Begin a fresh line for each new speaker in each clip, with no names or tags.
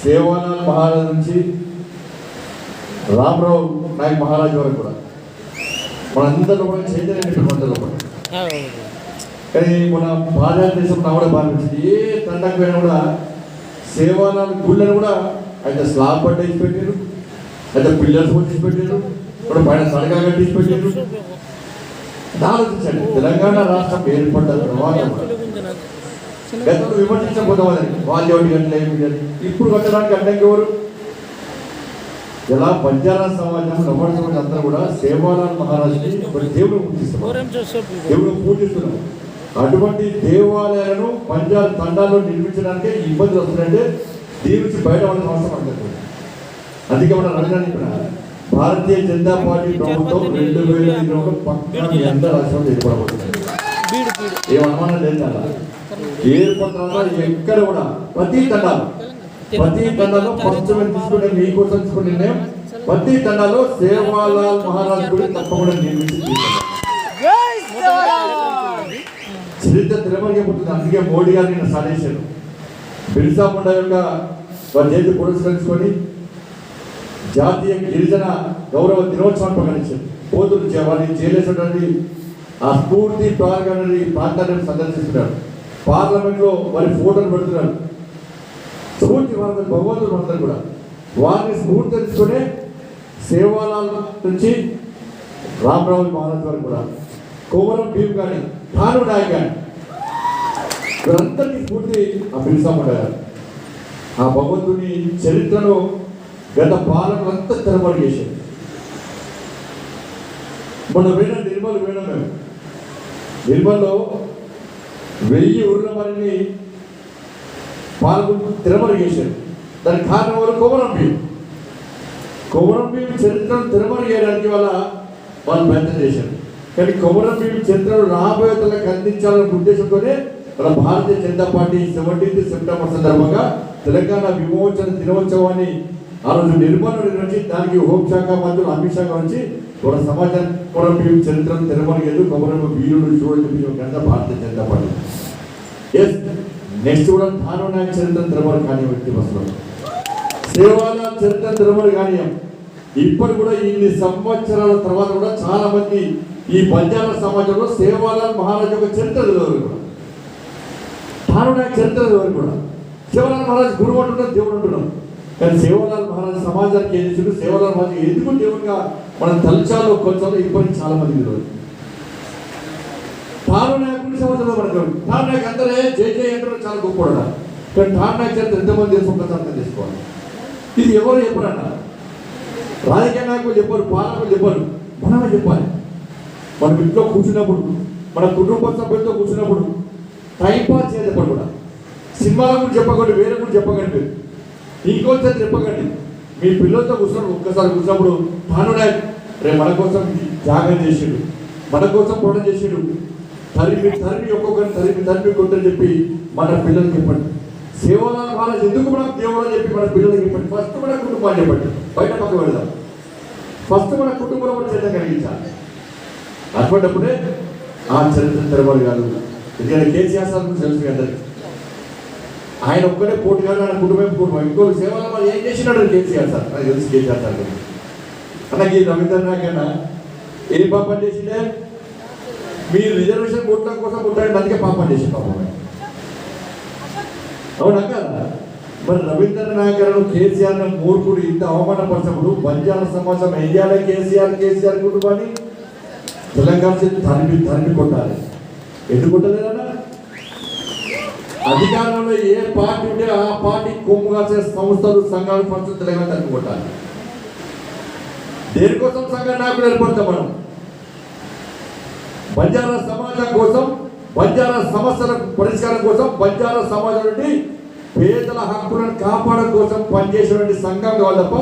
సేవాలాల్ మహారాజ్ నుంచి రామరావు నాయక్ మహారాజ్ వరకు కూడా మనందరిలో కూడా చైతన్యం నింపిన కూడా. కానీ మన భారతదేశం కూడా భావించింది ఏ తండకు పోయినా కూడా సేవాలాల్ గుళ్ళను కూడా అయితే స్లాబ్ పట్ట తీసి పెట్టారు, అయితే పిల్లర్స్ తీసి పెట్టారు, ఇప్పుడు పైన సడకాలు కట్టించి పెట్టారు. ఆలోచించండి, తెలంగాణ రాష్ట్రం ఏర్పడ్డ తర్వాత గతంలో విమర్శించకపోతామని వాళ్ళు ఎవరి గంటలు ఏమి ఇప్పుడు కట్టడానికి అడ్డంకి ఎవరు? ఇలా బంజారా సమాజం నవ్వడి సమాజం అంతా కూడా సేవాలాల్ మహారాజ్ని దేవుడు పూజిస్తున్నారు, దేవుడు పూజిస్తున్నారు. అటువంటి దేవాలయాలను పంజాబ్ తండాల్లో నిర్మించడానికి ఇబ్బందులు వస్తున్నాయంటే దీని నుంచి బయటపడాల్సిన అవసరం అంటుంది. అందుకే మన రంగాన్ని ఇక్కడ భారతీయ జనతా పార్టీ ప్రభుత్వం 2020 పక్కన ఎంత రాష్ట్రం ఏర్పడబోతుంది, ఏం అనుమానం లేదు. అలా ఏర్పడుతున్నా ఎక్కడ కూడా ప్రతి తండాలో ఫస్ట్ తీసుకునే మీకోసం తీసుకునే నిర్ణయం ప్రతి తండాలో సేవాలాల్ మహారాజ్ గుడి తప్పకుండా నిర్మించి చరిత్ర తిరమరిగిపోతుంది. అందుకే మోడీ గారు నిన్న సాధించారు. బిర్సా ముండా యొక్క వారి జయంతి పురస్కరించుకొని జాతీయ గిరిజన గౌరవ దినోత్సవాన్ని ప్రకటించారు. పోతులు వారిని చేసేటువంటి ఆ స్ఫూర్తి ప్రాంతాన్ని సందర్శిస్తున్నారు. పార్లమెంట్లో వారి ఫోటోలు పెడుతున్నారు. స్ఫూర్తి వారి భగవంతుడు పడతారు కూడా. వారిని స్ఫూర్తి తీసుకునే సేవాలాల్ నుంచి రామరావు మహారాజ్ వరకు కూడా కోమరం భీమ్ కానీ ఠాను నాయక్ కానీ వీరందరికీ స్ఫూర్తి ఆ బిర్సా ముండా గారు. ఆ భగవంతుని చరిత్రను గత పాలకులంతా తెరమరు చేశారు. మొన్న నిర్మల్ వేయడం మేము నిర్మల్లో 1000 ఊర్ల వారిని పాలకులు తెరమరు చేశారు. దానికి కారణం ఎవరు? కొమరం భీమ్ చరిత్రను తెరమరు చేయడానికి వాళ్ళు ప్రయత్నం చేశారు. కానీ కొమరం భీమ్ చరిత్రను రాబోయే తలకు అందించాలనే ఉద్దేశంతోనే మన Bharatiya Janata party 17th September సందర్భంగా తెలంగాణ విమోచన దినోత్సవాన్ని ఆ రోజు నిర్మల్ నిర్వహించి దానికి హోంశాఖ మంత్రులు అమిత్ షా నుంచి ఒక సమాజం కొమరం భీమ్ చరిత్రను తెరమరిగేది కొమరం వీరుడు చూడని Bharatiya Janata party. Yes next కూడా ఠాను నాయక్ చరిత్ర తెరమరు కానీ వ్యక్తి బస్సులో సేవాలాల్ చరిత్ర తెరమరు కానీ ఇప్పటి కూడా ఇన్ని సంవత్సరాల తర్వాత కూడా చాలా మంది ఈ బంజారా సమాజంలో సేవాలాల్ మహారాజ్ యొక్క చరిత్ర తెలియదు కూడా, ఠాను నాయక్ చరిత్ర తెలియదు కూడా. సేవాలాల్ మహారాజ్ గురువు అంటున్నారు, దేవుడు అంటున్నాం. కానీ సేవాలాల్ మహారాజ్ సమాజానికి ఏం చేసిండు, సేవాలాల్ మహారాజ్ ఎందుకు దేవుడిగా మనం తలచాలో కొంచెం ఇప్పటికి చాలా మంది తెలియదు. ఠాను నాయక్ గురించి సంవత్సరం మనకు ఠాను నాయక్ అందరే జై అంటారు, చాలా గొప్పవాడు. కానీ ఠాను నాయక్ చరిత్ర ఎంతమంది తెలుసుకుంటారు అర్థం చేసుకోవాలి. ఇది ఎవరు చెప్పరన్న, రాజకీయ నాయకులు చెప్పరు, పాలకులు చెప్పరు, మనమే చెప్పాలి. మనం ఇంట్లో కూర్చున్నప్పుడు, మన కుటుంబ సభ్యులతో కూర్చున్నప్పుడు టైంపాస్ చేసేటప్పుడు కూడా సినిమాల గురించి చెప్పకండి, వేరే గురించి చెప్పకండి, ఇంకోసారి చెప్పకండి. మీ పిల్లలతో కూర్చున్నప్పుడు ఒక్కసారి కూర్చున్నప్పుడు ఠాను నాయక్ రేపు మన కోసం త్యాగం చేసిండు, మన కోసం పోవడం చేసిండు, తరిమి ఒక్కొక్కరిని తరిమి కొట్టని చెప్పి మన పిల్లలకి చెప్పండి. సేవాలాల్ మహారాజ్ ఎందుకు మనకు దేవుడు అని చెప్పి మన పిల్లలకి చెప్పండి. ఫస్ట్ మన కుటుంబాన్ని చెప్పండి, బయట పక్క పెడదాం. ఫస్ట్ మన కుటుంబంలో కూడా చరిత్ర కలిగించాలి. అటువంటిప్పుడే ఆ చరిత్ర తెరవరు కాదు. ఎందుకంటే కేసీఆర్ సార్ గురించి తెలుసు అందరికి. ఆయన ఒక్కడే పోటీ కాదు, ఆయన కుటుంబం ఇంకో సేవాలాల్ మహారాజ్ ఏం చేసినాడు కేసీఆర్ సార్, నాకు తెలుసు. కేసీఆర్ సార్ అన్నకి రవీంద్ర నాయక్ అన్న ఏ పాపం చేసిండే, మీ రిజర్వేషన్ కొట్టడం కోసం కొట్టాడు, అందుకే పాపం చేసి పాపం. అవునా కదా? మరి రవీంద్ర నాయక్ గారు కేసీఆర్ మూర్ఖుడు ఇంత అవమానపరిచినప్పుడు బంజారా సమాజం ఏం చేయాలి? కేసీఆర్ కుటుంబాన్ని తెలంగాణ తరిమి కొట్టాలి. ఎందుకు కొట్టలేదన్నా? అధికారంలో ఏ పార్టీ ఉంటే ఆ పార్టీ కొమ్ము కాసే సంస్థలు, సంఘాలు, ఫస్ట్ తెలంగాణ తరిమి కొట్టాలి. దేనికోసం సంఘ నాయకులు ఏర్పడతాం మనం? బంజారా సమాజం కోసం, బంజారా సమస్యల పరిష్కారం కోసం, బంజారా సమాజం నుండి పేదల హక్కులను కాపాడడం కోసం పనిచేసేటువంటి సంఘం కావాలి తప్ప,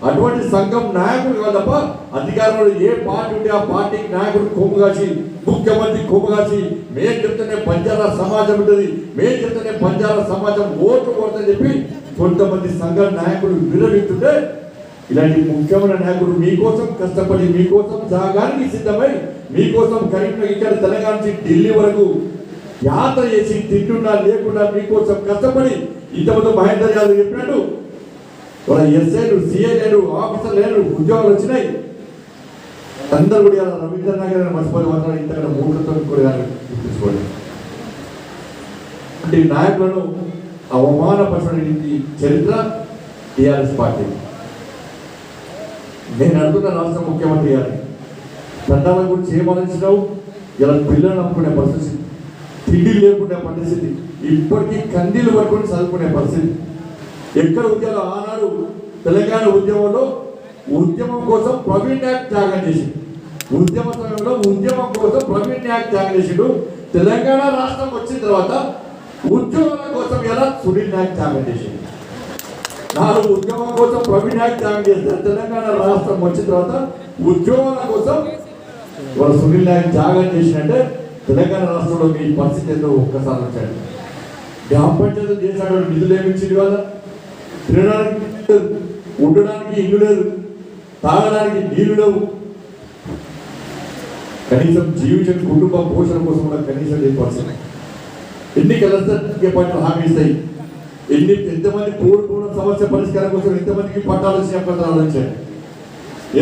అటువంటి సంఘం నాయకులు కావాలి తప్ప, అధికారంలో ఏ పార్టీ ఉంటే ఆ పార్టీకి నాయకుడు కొమ్ము కాసి, ముఖ్యమంత్రి కొమ్ము కాసి, మేము చెప్తేనే బంజారా సమాజం ఉంటుంది, మేము చెప్తేనే బంజారా సమాజం ఓట్లు కొడతాని చెప్పి కొంతమంది సంఘ నాయకులు విరమిస్తుంటే, ఇలాంటి ముఖ్యమైన నాయకుడు మీకోసం కష్టపడి, మీకోసం త్యాగానికి సిద్ధమై, మీకోసం కరీంనగర్ ఇక్కడ తెలంగాణ నుంచి ఢిల్లీ వరకు యాత్ర చేసి తింటున్నా లేకుండా మీకోసం కష్టపడి ఇంతమంది మహేందర్ యాదవ్ చెప్పినట్టు వాళ్ళ ఎస్ఐలు, సిఐలు, ఆఫీసర్లు ఉద్యోగాలు వచ్చినాయి. అందరూ కూడా రవీంద్రనాథ్ గారిని మర్చిపోయి మాత్రం ఇంతకన్నా మూఢతో కూడా గుర్తుంచుకోండి. అంటే నాయకులను అవమానపరచడం చరిత్ర టీఆర్ఎస్ పార్టీ. నేను అడుగుతున్న రాష్ట్ర ముఖ్యమంత్రి గారిని, చట్టాల గురించి ఏం ఆలోచించినావు? ఇలా పిల్లలు నమ్ముకునే పరిస్థితి, తిండి లేకుండా పరిస్థితి, ఇప్పటికీ కందీలు పట్టుకొని చదువుకునే పరిస్థితి. ఎక్కడ ఉద్యోగం? ఆనాడు తెలంగాణ ఉద్యమంలో ఉద్యమం కోసం ప్రవీణ్ నాయక్ త్యాగం చేసిండు. ఉద్యమ సమయంలో ఉద్యమం కోసం ప్రవీణ్ నాయక్ త్యాగం చేసిండు. తెలంగాణ రాష్ట్రం వచ్చిన తర్వాత ఉద్యోగాల కోసం ఎలా సునీల్ నాయక్ త్యాగం చేసిండు. నాలుగు ఉద్యమం కోసం ప్రవీణ్ నాయక్ త్యాగం చేస్తే తెలంగాణ రాష్ట్రం వచ్చిన తర్వాత ఉద్యోగాల కోసం వాళ్ళ సునీల్ నాయక్ త్యాగం చేసినట్టే తెలంగాణ రాష్ట్రంలో మీ పరిస్థితి ఏదో ఒక్కసారి వచ్చాడు. గ్రామ పంచాయతీ చేశాడు, నిధులు ఏమిచ్చింది కదా, తినడానికి ఉండడానికి ఇల్లు లేదు, తాగడానికి నీళ్లు లేవు, కనీసం జీవించిన కుటుంబ పోషణ కోసం కూడా కనీసం లేని పరిస్థితి. ఎన్నికలు రాజకీయ పార్టీలు హామీ ఇస్తాయి. ఎంతమంది పూర్ణ సమస్య పరిష్కారం కోసం ఎంతమందికి పట్టాలు వచ్చిన ఆలోచించారు,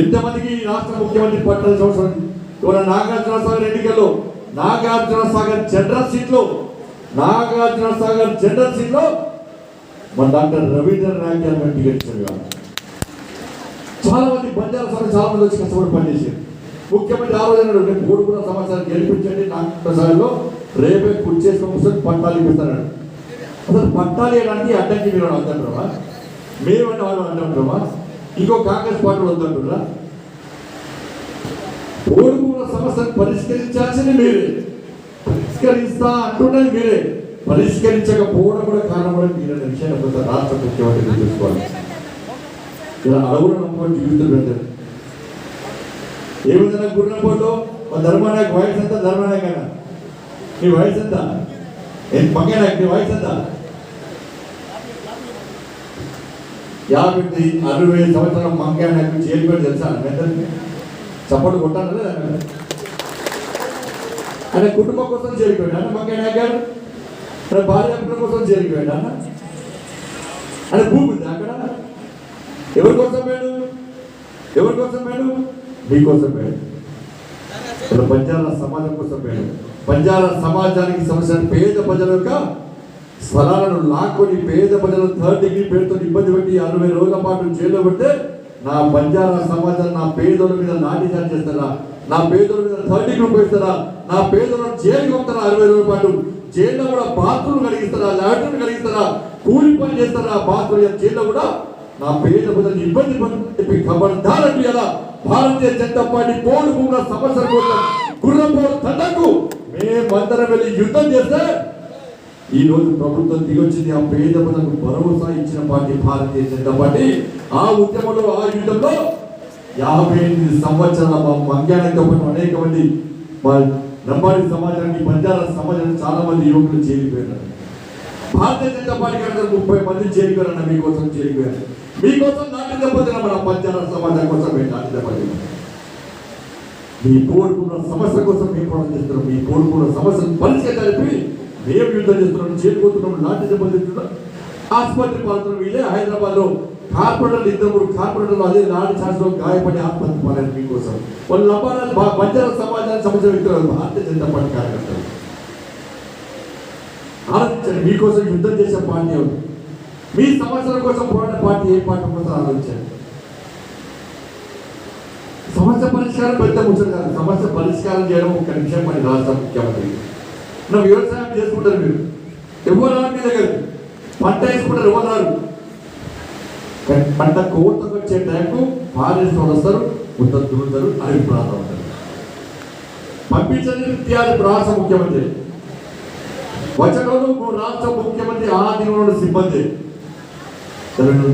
ఎంతమందికి రాష్ట్ర ముఖ్యమంత్రి పట్టాల్సిన అవసరం. ఇవాళ నాగార్జున సాగర్ ఎన్నికల్లో నాగార్జున సాగర్ జనరల్ సీట్లో మన డాక్టర్ రవీంద్రనాథ్ గారు టికెట్ ఇచ్చారు. చాలా మంది బంజారా సాగర్ చాలా మంది వచ్చి కష్టపడి పనిచేశారు. ముఖ్యమంత్రి ఆలోచన రేపు కోరుకున్న సంవత్సరాలు గెలిపించండి, నాగార్జున సాగర్లో రేపే కుర్చీ చేసుకొని కూర్చొని పట్టాలు ఇప్పిస్తాడు. అసలు పట్టాలు వేయడానికి అడ్డంకి మీరు వద్దంటారా? మేమన్నా వాళ్ళు అంటారా? ఇంకో కాంగ్రెస్ పార్టీ వద్దంటారా? కోరుకున్న సమస్యను పరిష్కరించాల్సింది మీరే, పరిష్కరిస్తా అంటున్నది మీరే, పరిష్కరించకపోవడం కూడా కారణం కూడా మీరే విషయాన్ని రాష్ట్ర ముఖ్యమంత్రి చూసుకోవాలి. ఇలా అడవులు నమ్ముకొని జీవితం పెడతారు. ఏ విధంగా గుర్రంపోలో ధర్మనాయక్ వయసు ఎంత? ధర్మనాయక్ అన్న నీ వయసు ఎంత? మంగనాయక్ నీ వయసు ఎంత? 50-60 సంవత్సరాల మంగనాయక్ చేరిపోయి తెలుసా? చప్పట్లు కొట్టాను లేదా? ఆయన కుటుంబం కోసం చేరిపోయాడు అన్న మంగనాయక్ గారు, తన భార్య కోసం చేరిపోయాడు అన్న. ఆయన భూమి ఉంది అక్కడ. ఎవరి కోసం పోయాడు? మీకోసం పోయాడు. బంజారా సమాజం కోసం పోయాడు. బంజారా సమాజానికి సంబంధించిన పేద ప్రజల యొక్క స్థలాలను లాక్కొని పేద ప్రజలు 3rd డిగ్రీ పేరుతో ఇబ్బంది పెట్టి 60 రోజుల పాటు జైల్లో పెడితే నా బంజారా సమాజాన్ని నా పేదల మీద లాఠీచార్జ్ చేస్తారా? నా పేదల మీద 3rd డిగ్రీ ఉపయోగిస్తారా? నా పేదలను జైలుకి పంపుతారా? 60 రోజుల పాటు జైల్లో కూడా బాత్రూమ్ కలిగిస్తారా? లాట్రిన్ కలిగిస్తారా? కూలి పని చేస్తారా? బాత్రూమ్ జైల్లో కూడా నా పేద ప్రజలు ఇబ్బంది చెప్పి ఖబర్దారండి. ఎలా భారతీయ జనతా పార్టీ పోడు భూముల సమస్యల కోసం గుర్రపోడు తండకు మేమందరం వెళ్ళి యుద్ధం చేస్తే ఈ రోజు ప్రభుత్వం దిగొచ్చింది. ఆ పేద ప్రజలకు భరోసా ఇచ్చిన పార్టీ భారతీయ జనతా పార్టీ. ఆ ఉద్యమంలో, ఆ యుద్ధంలో 58 సంవత్సరాల మా మంగ్యానంతో పాటు అనేక మంది మా లంబాడి సమాజానికి, బంజారా సమాజానికి చాలా మంది యువకులు చేరిపోయారు. భారతీయ జనతా పార్టీ 30 మంది చేరిపోయారన్న మీకోసం చేరిపోయారు. మీకోసం నాటి దెబ్బతిన మన బంజారా సమాజం కోసం నాటి దెబ్బతిన మీ కోరుకున్న సమస్య కోసం మేము పోరాటం చేస్తున్నాం. మీ కోరుకున్న సమస్యను పరిష్కరించాలి మేము యుద్ధం చేస్తున్నాం. చేరుకుంటున్నాం, నాటి దెబ్బతింటున్నాం, ఆసుపత్రి పాల్గొన్నాం. ఇదే హైదరాబాద్లో కార్పొరేటర్లు 2-3 కార్పొరేటర్లు అదే నాటి ఛాన్స్లో గాయపడి ఆసుపత్రి పాలన మీకోసం. వాళ్ళు లంబాడాలు బంజారా సమాజానికి సంబంధించిన వ్యక్తులు భారతీయ జనతా పార్టీ కార్యకర్తలు. ఆలోచించండి, మీకోసం యుద్ధం చేసే పార్టీ ఉంది. మీ సమస్యల కోసం పోరాడే పార్టీ ఏ పార్టీ కోసం ఆలోచించండి. సమస్య పరిష్కారం పెద్ద ముచ్చట కాదు. సమస్య పరిష్కారం చేయడం ఒక నిమిషం పని రాష్ట్ర ముఖ్యమంత్రి. నా వ్యవసాయం చేసుకుంటారు మీరు, ఎవరు రారు మీ దగ్గర. పంట వేసుకుంటారు, ఎవరు రారు. పంట కోతకు వచ్చే టైంకు ఫారెస్ట్ వాళ్ళు వస్తారు, ఉత్తర దురుతారు, అడవి ప్రాంతం ఉంటారు. పంపించని రాష్ట్ర ముఖ్యమంత్రి వచ్చగలరు. రాష్ట్ర ముఖ్యమంత్రి ఆ దిగులో సిబ్బంది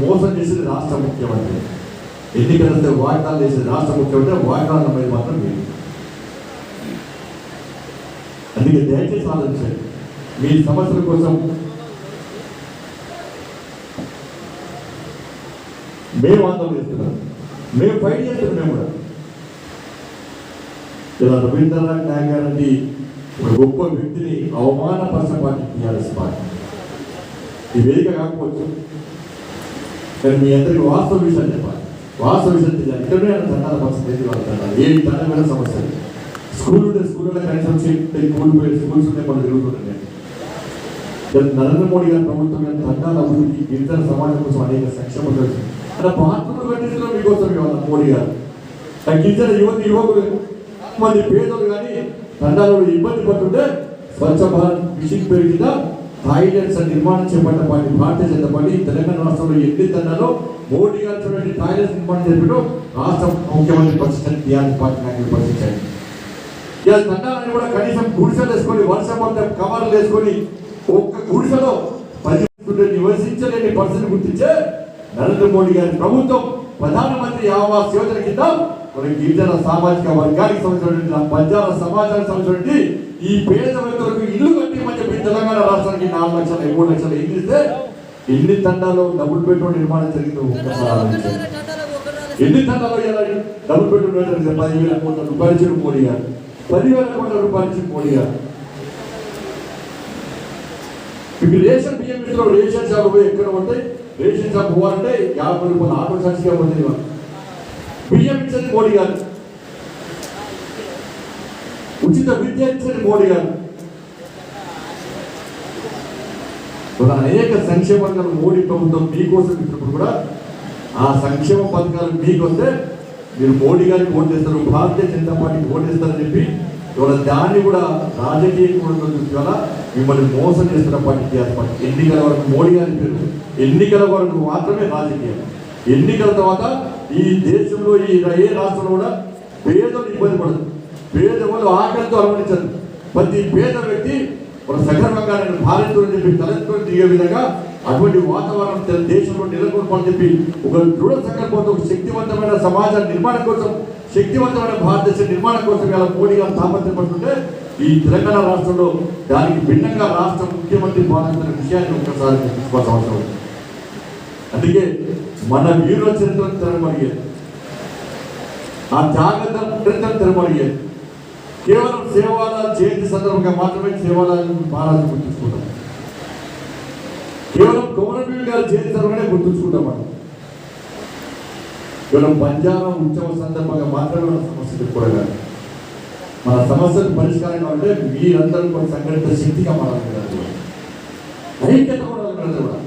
మోసం చేసేది రాష్ట్ర ముఖ్యమంత్రి. ఎన్నికలు వస్తే వాగ్దానాలు చేసేది రాష్ట్ర ముఖ్యమంత్రి. వాగ్దానాల మీద మాత్రం మీరు. అందుకే దయచేసి ఆలోచించండి. మీ సమస్యల కోసం మేము ఆందోళన చేస్తున్నాం, మేము ఫైట్ చేస్తున్నాం. మేము కూడా ఇలా రవీంద్రనాథ్ నాయక్ గారి ఒక గొప్ప వ్యక్తిని అవమానపరచిన పార్టీ టీఆర్ఎస్ పార్టీ. ఈ వేదిక కాకపోవచ్చు, కానీ మీ అందరికీ వాస్తవ విషయాలు చెప్పాలి, వాస్తవ విషయం తెలియాలి. ఇక్కడనే తండాల పరిస్థితి ఏంటి, వాళ్ళ తండాలు ఏ తండమైన సమస్య. స్కూల్ ఉంటే స్కూల్లో కనీసం కూలిపోయి స్కూల్స్ ఉంటే మనం తిరుగుతుంటాయి. నరేంద్ర మోడీ గారి ప్రభుత్వం తండాల అభివృద్ధి, గిరిజన సమాజం కోసం అనేక సంక్షేమ అలా బాత్రూమ్లు కట్టించడం మీకోసం ఇవాళ మోడీ గారు. గిరిజన యువకులు మంది పేదలు కానీ తండాలలో ఇబ్బంది పడుతుంటే స్వచ్ఛ భారత్ మిషన్ పేరు కింద టాయిలెట్స్ నిర్మాణం చేపట్ట పార్టీ భారతీయ జనతా పార్టీ తెలంగాణ రాష్ట్రంలో ఎన్ని తండాలో మోడీ గారు చూడండి టాయిలెట్స్ నిర్మాణం చేపట్టు రాష్ట్ర ముఖ్యమంత్రి పరిస్థితి టీఆర్ఎస్ పార్టీ నాయకులు పరిస్థించారు. ఇలా తండాలని కూడా కనీసం గుడిసెలు వేసుకొని వర్షం మొత్తం కవర్లు వేసుకొని ఒక్క గుడిసెలో 10 నివసించలేని పరిస్థితిని గుర్తించే నరేంద్ర మోడీ గారి ప్రభుత్వం ప్రధానమంత్రి ఆవాస్ యోజన కింద మన గిరిజన సామాజిక వర్గానికి సంబంధించిన బంజారా సమాజానికి సంబంధించిన ఈ పేద వ్యక్తులకు ఇల్లు కట్టిమని చెప్పి తెలంగాణ రాష్ట్రానికి 4 లక్షల 3 లక్షలు ఇల్లు ఇస్తే ఎన్ని తండాలో డబుల్ బెడ్రూమ్ నిర్మాణం జరిగిందో ఎన్ని తండాలో డబుల్ బెడ్రూమ్ 10,000 కోట్ల రూపాయలు ఇచ్చిన మోడీ గారు, 10,000 కోట్ల రూపాయలు ఇచ్చిన మోడీ గారు. మీకు రేషన్ బియ్యం ఇస్తారు, రేషన్ షాప్ పోయి ఎక్కడ ఉంటాయి, రేషన్ షాప్ పోవాలంటే 50 రూపాయలు ఆటో ఛార్జ్గా పోతుంది. బియ్యం ఇచ్చేది మోడీ గారు, ఉచిత విద్య ఇచ్చేది మోడీ గారు. అనేక సంక్షేమ పథకాలు మోడీ ప్రభుత్వం మీకోసం ఇచ్చినప్పుడు కూడా ఆ సంక్షేమ పథకాలు మీకు వస్తే మీరు మోడీ గారికి ఓటు చేస్తారు, భారతీయ జనతా పార్టీకి ఓటు చేస్తారని చెప్పి ఇవాళ దాన్ని కూడా రాజకీయ కూడా వల్ల మిమ్మల్ని మోసం చేస్తున్న పార్టీ టీఆర్ఎస్ పార్టీ. ఎన్నికల వరకు మోడీ గారి పేరు, ఎన్నికల వరకు మాత్రమే రాజకీయం. ఎన్నికల తర్వాత ఈ దేశంలో ఏ రాష్ట్రంలో కూడా పేదలు ఇబ్బంది పడదు, పేదవాళ్ళు ఆకలితో అలవడించదు. ప్రతి పేద వ్యక్తి ఒక సగర్వంగా నేను భారతీయులు చెప్పి తలెత్తుకొని తిరిగే విధంగా అటువంటి వాతావరణం దేశంలో నెలకొల్పాలని చెప్పి ఒక దృఢ సంకల్పంతో ఒక శక్తివంతమైన సమాజ నిర్మాణం కోసం, శక్తివంతమైన భారతదేశ నిర్మాణం కోసం ఇలా మోడీ గారు తాపత్రపడుతుంటే ఈ తెలంగాణ రాష్ట్రంలో దానికి భిన్నంగా రాష్ట్ర ముఖ్యమంత్రి పాల్గొన్న విషయాన్ని ఒక్కసారి తీసుకోవాల్సిన అవసరం ఉంది. అందుకే మన వీరుల చరిత్రను తెరమరిగేది, ఆ త్యాగం చరిత్రను తెరమరిగేది. కేవలం సేవాలాల్ జయంతి సందర్భంగా మాత్రమే సేవాలాల్ మహారాజు గుర్తుంచుకుంటాం, కేవలం కొమరవీరు గారి జయంతి సందర్భంగానే గుర్తుంచుకుంటాం. మనం కేవలం బంజారా ఉత్సవ సందర్భంగా మాత్రమే మన సమస్యలు కూడా కాదు. మన సమస్యలు పరిష్కారం కావాలంటే మీరందరూ కొన్ని సంఘటిత శక్తిగా మారాలి, ఐక్యత కూడా కూడా.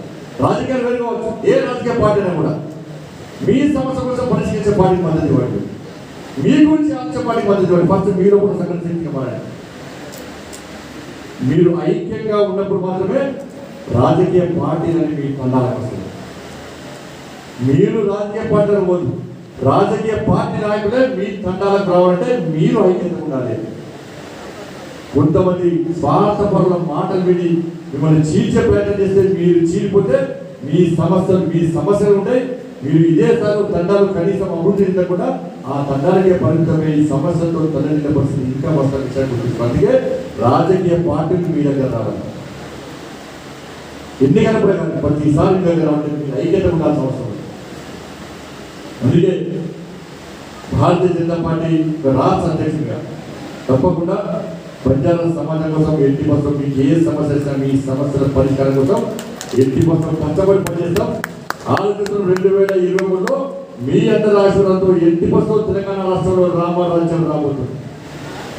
రాజకీయాలు వేరు కావచ్చు, ఏ రాజకీయ పార్టీ అయినా కూడా మీ సమస్య కోసం పరిష్కరించే పార్టీకి మద్దతు ఇవ్వండి, మీ గురించి ఆలోచన పార్టీకి మద్దతు ఇవ్వండి. ఫస్ట్ మీరు కూడా సంఘటిత శక్తిగా మారాలి. మీరు ఐక్యంగా ఉన్నప్పుడు మాత్రమే రాజకీయ పార్టీలని మీ తండాలకు వస్తుంది. మీరు రాజకీయ పార్టీలకు పోదు, రాజకీయ పార్టీ నాయకులే మీ తండాలకు రావాలంటే మీరు ఐక్యత ఉండాలి. కొంతమంది స్వార్థపరుల మాటలు విని మిమ్మల్ని చీల్చే ప్రయత్నం చేస్తే మీరు చీలిపోతే మీ సమస్యలు ఉంటాయి. మీరు ఇదే సార్లు తండాలు కనీసం అభివృద్ధి చెందకుండా ఆ తండాలకే పరిమితమై ఈ సమస్యలతో తల్లిదండ్రుల పరిస్థితి ఇంకా వస్తున్న విషయాన్ని గుర్తించారు. అందుకే రాజకీయ పార్టీలు మీ దగ్గర రావాలి, ఎన్నికలపై కానీ ప్రతిసారి మీ దగ్గర రావాలంటే మీరు ఐక్యత ఉండాల్సిన అవసరం ఉంది. అందుకే భారతీయ జనతా పార్టీ రాష్ట్ర అధ్యక్షుడిగా తప్పకుండా బంజారా సమాజం కోసం 80% మీకు ఏ సమస్య వచ్చినా మీ సమస్యల పరిష్కారం కోసం 80% కష్టపడి పనిచేస్తాం. ఆలోచన 2023లో మీ అందరి ఆశీర్వాదంతో 80% తెలంగాణ రాష్ట్రంలో రామరాజ్యం రాబోతుంది.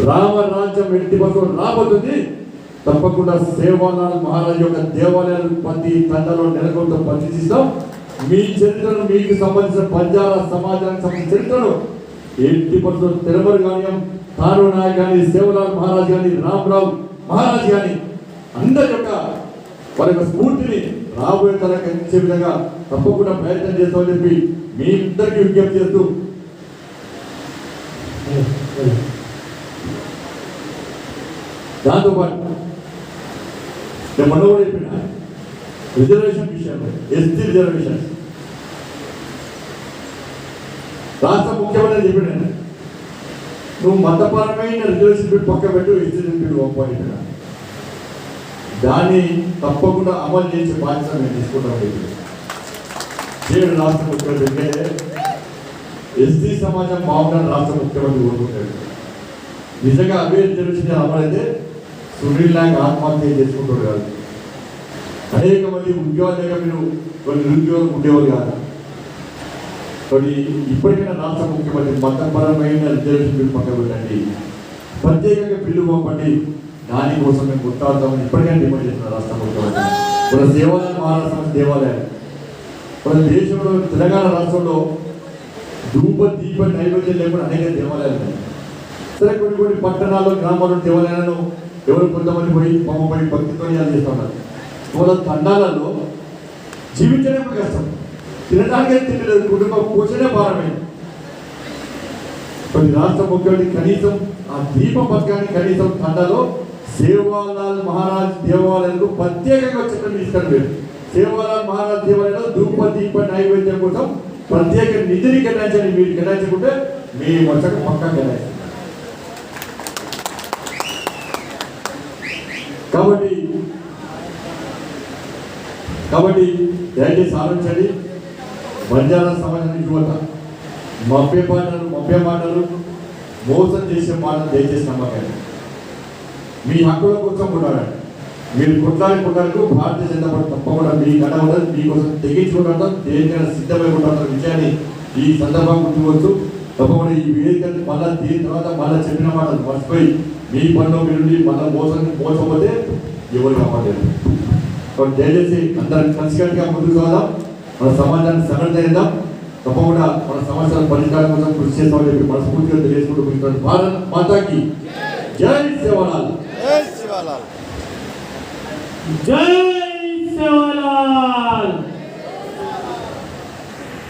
రామరాజ్యం 80% రాబోతుంది. తప్పకుండా సేవాలాల్ మహారాజ్ యొక్క దేవాలయాలు ప్రతి తండాలో నెలకొంటూ పరిశీలిస్తాం. మీ చరిత్రను, మీకు సంబంధించిన బంజారా సమాజానికి సంబంధించిన చరిత్రను 80% తెరమరు కానీ, తాను నాయక్ కానీ, సేవలాల్ మహారాజ్ కానీ, రామరావు మహారాజ్ కానీ అందరి యొక్క వారి యొక్క స్ఫూర్తిని రాబోయే తరానికి అందించే విధంగా తప్పకుండా ప్రయత్నం చేస్తామని చెప్పి మీ ఇద్దరికి విజ్ఞప్తి చేస్తూ దాంతోపాటు నేను మొన్న కూడా చెప్పిన రిజర్వేషన్ విషయంలో ఎస్టీ రిజర్వేషన్ రాష్ట్ర ముఖ్యమంత్రి చెప్పిన నువ్వు మతపరమైన రిజర్వేషన్ పెట్టి పక్క పెట్టు, ఎస్టీ రిజర్వేషన్ ఒప్పని దాన్ని తప్పకుండా అమలు చేసే బాధ్యత మేము తీసుకుంటామని చెప్పి రాష్ట్ర ముఖ్యమంత్రి ఎందుకంటే ఎస్టీ సమాజం బాగుండాలని రాష్ట్ర ముఖ్యమంత్రి కోరుకుంటాడు. నిజంగా అవే రిజర్వేషన్ అమలైతే సునీల్ నాయక్ ఆత్మహత్య చేసుకుంటాడు కాదు, అనేక మంది ఉద్యోగాలు లేక మీరు కొన్ని నిరుద్యోగులు ఉండేవాళ్ళు కాదు. కాబట్టి ఇప్పటికైనా రాష్ట్ర ముఖ్యమంత్రి మతపరమైన రిజర్వేషన్ బిల్లు పక్కన పెట్టండి, ప్రత్యేకంగా బిల్లు పంపండి. దానికోసం మేము కొట్లాడతామని ఇప్పటికైనా డిమాండ్ చేస్తున్నారు రాష్ట్ర ముఖ్యమంత్రి. మన దేవాలయం మహారాష్ట్ర దేవాలయాలు మన దేశంలో తెలంగాణ రాష్ట్రంలో ధూప దీప నైవేద్యం లేకుండా అనేక దేవాలయాలు ఉన్నాయి. సరే కొన్ని పట్టణాల్లో గ్రామాల్లో దేవాలయాలను ఎవరు కొంతమంది పోయి పోయి భక్తితో చేస్తున్నారు. వాళ్ళ తండాలలో జీవించడమే కష్టం, తినడానికే తినలేదు, కుటుంబ పోషణే భారమైంది. కొన్ని రాష్ట్ర ముఖ్యమంత్రి కనీసం ఆ దీప పథకాన్ని కనీసం తండాలో సేవాలాల్ మహారాజ్ దేవాలయాలకు ప్రత్యేకంగా చట్టం తీసుకెళ్ళలేదు. సేవాలాల్ మహారాజ్ దేవాలయంలో ధూప దీప నైవేద్యం కోసం ప్రత్యేక నిధిని కేటాయించండి. మీరు కేటాయించుకుంటే మీ వచ్చకు పక్కా కేటాయించండి. కాబట్టి దయచేసి ఆలోచించండి. బంజారా సమాజానికి యువత మభ్య మాటలు మోసం చేసే మాటలు దయచేసి నమ్మకండి. మీ హక్కుల కోసం కొట్లాడండి. మీరు కొట్లాడుకు భారతీయ జనతా పార్టీ తప్పకుండా మీ గడ ఉండదు, మీకోసం తెగించుకుంటాం, దేనికైనా సిద్ధమై ఉంటాం విషయాన్ని ఈ సందర్భంగా గుర్తుకోవచ్చు. తప్పకుండా ఈ వేదిక మళ్ళీ దీని తర్వాత మళ్ళీ చెప్పిన మాటలు మర్చిపోయి మీ పనిలో మీరు మళ్ళీ మోసపోతే ఎవరు కాపాడలేదు. కాబట్టి దయచేసి అందరం కలిసికట్టుగా ముందుకు సాగాం, మన సమాజాన్ని సంఘటిద్దాం. తప్పకుండా మన సమస్యల పరిష్కారం కోసం కృషి చేస్తామని చెప్పి మనస్ఫూర్తిగా తెలియజేసుకుంటూ భారత్ మాతాకి జై సేవాలాల్.
జై సేవాలాల్.